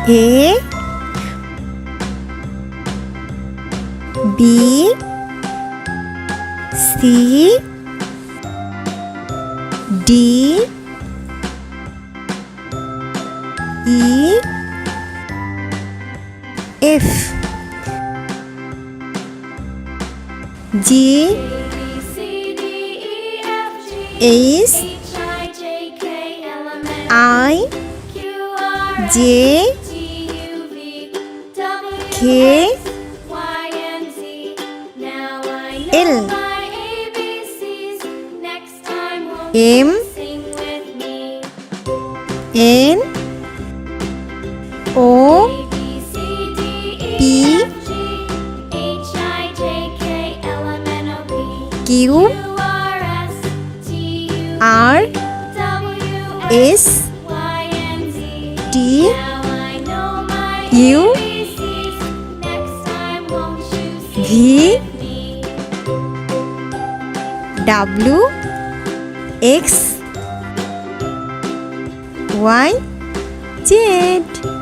A B C D E F G H I J K L M N O P Q R S T U V W X Y Z